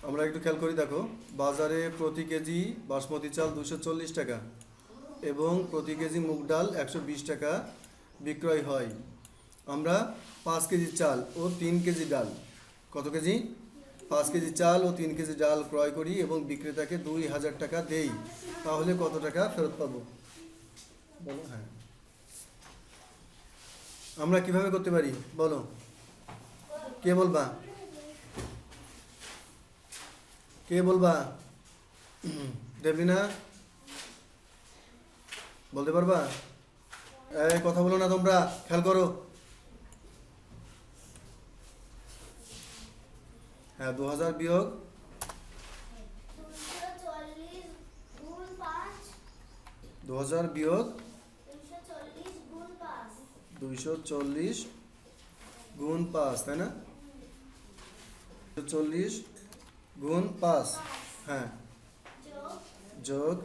আমরা একটু খেয়াল করি, দেখো বাজারে প্রতি কেজি বাসমতি চাল 240 টাকা এবং প্রতি কেজি মুগ ডাল 120 টাকা বিক্রয় হয়। আমরা 5 কেজি চাল ও 3 কেজি ডাল, কত কেজি? 5 কেজি চাল ও 3 কেজি ডাল ক্রয় করি এবং বিক্রেতাকে 2000 টাকা দেই, তাহলে কত টাকা ফেরত পাবো বলো? হ্যাঁ, আমরা কিভাবে করতে পারি বলো, কে বলবা? কে বলবা? দেবলিনা বলতে পারবা? এই কথা বলো না তোমরা, খেয়াল করো। হ্যাঁ, 2000 বিয়োগ 2000 বিয়োগ 240 গুণ 5, তাই না? 240 গুণ 5, হ্যাঁ, যোগ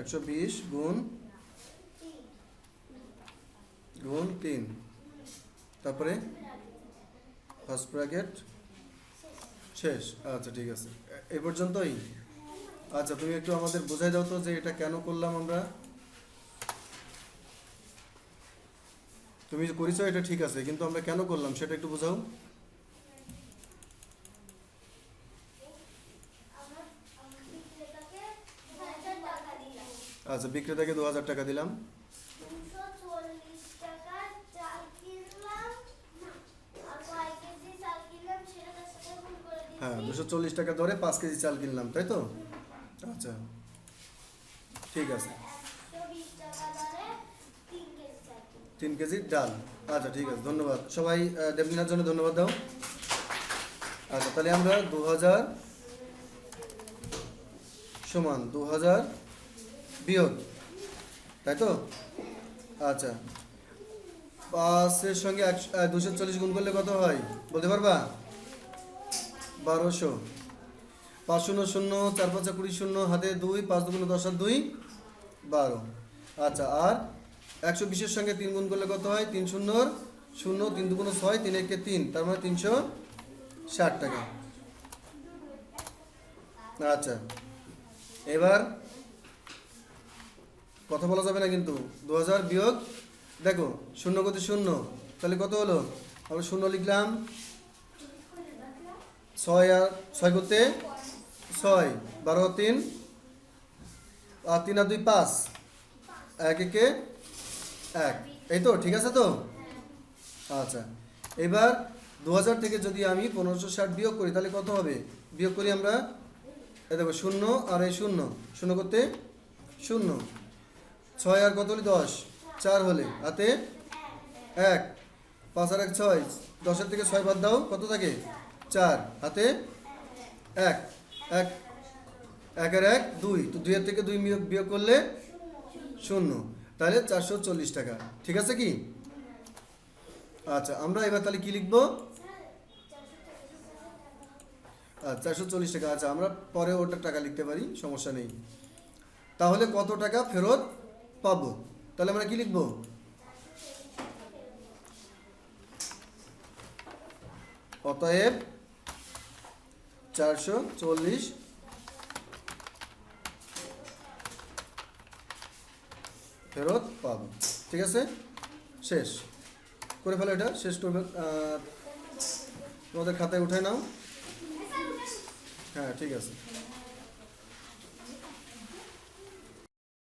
120 গুণ 3, তারপরে ফার্স্ট ব্র্যাকেট শেষ। আচ্ছা ঠিক আছে, এই পর্যন্তই। আচ্ছা তুমি একটু আমাদের বোঝাই দাও তো যে এটা কেন করলাম আমরা। তুমি করেছো এটা ঠিক আছে, কিন্তু আমরা কেন করলাম সেটা একটু বোঝাও। আচ্ছা, বিক্রেতাকে 2000 টাকা দিলাম। হ্যাঁ, 240 টাকা ধরে 5 কেজি চাল কিনলাম, তাই তো? আচ্ছা ঠিক আছে, 3 কেজি ডাল। আচ্ছা ঠিক আছে, ধন্যবাদ সবাই। দেবলিনার জন্য ধন্যবাদ দাও। আচ্ছা তাহলে আমরা 2000 সমান 2000 বিয়োগ, তাই তো? আচ্ছা, 5-এর সঙ্গে 240 গুণ করলে কত হয় বলতে পারবা? 1200। 5 শূন্য 0, 4 5 20 শূন্য, হাতে 2, 5 2 10 আর 2 12। আচ্ছা, আর 120-এর সঙ্গে 3 গুণ করলে কত হয়? 3 শূন্য 0, 3 2 6, 3 1 3, তার মানে 360 টাকা। আচ্ছা, এবার কথা বলা যাবে না কিন্তু। 2000 বিয়োগ, দেখো 0 করতে 0, তাহলে কত হলো? আমরা 0 লিখলাম, 6 আর 6 করতে 6, 12 আর 3, আর 3 আর 2 5, 1 1 1, এই তো ঠিক আছে তো? আচ্ছা, এবার 2000 থেকে যদি আমি 1560 বিয়োগ করি তাহলে কত হবে? বিয়োগ করি আমরা, এই দেখো 0 আর এই 0, 0 করতে 0, 6 আর কত হলে 10, 4 হলে হাতে 1, 5 আর 1 6, 10-এর থেকে 6 বাদ দাও, কত থাকে? 4, হাতে 1, 1 1 আর 1 2, তো 2-এর থেকে 2 বিয়োগ করলে 0, তাহলে 440 টাকা। ঠিক আছে কি? আচ্ছা, আমরা এবার তাহলে কি লিখবো? 440 টাকা। আচ্ছা, আমরা পরে ওটা টাকা লিখতে পারি, সমস্যা নেই। তাহলে কত টাকা ফেরত পাবো? তাহলে আমরা কি লিখবো? অতএব 440 ফেরত পাবো। ঠিক আছে, শেষ করে ফেলো, এটা শেষ করবে। তোমাদের খাতায় উঠায় নাও। হ্যাঁ ঠিক আছে।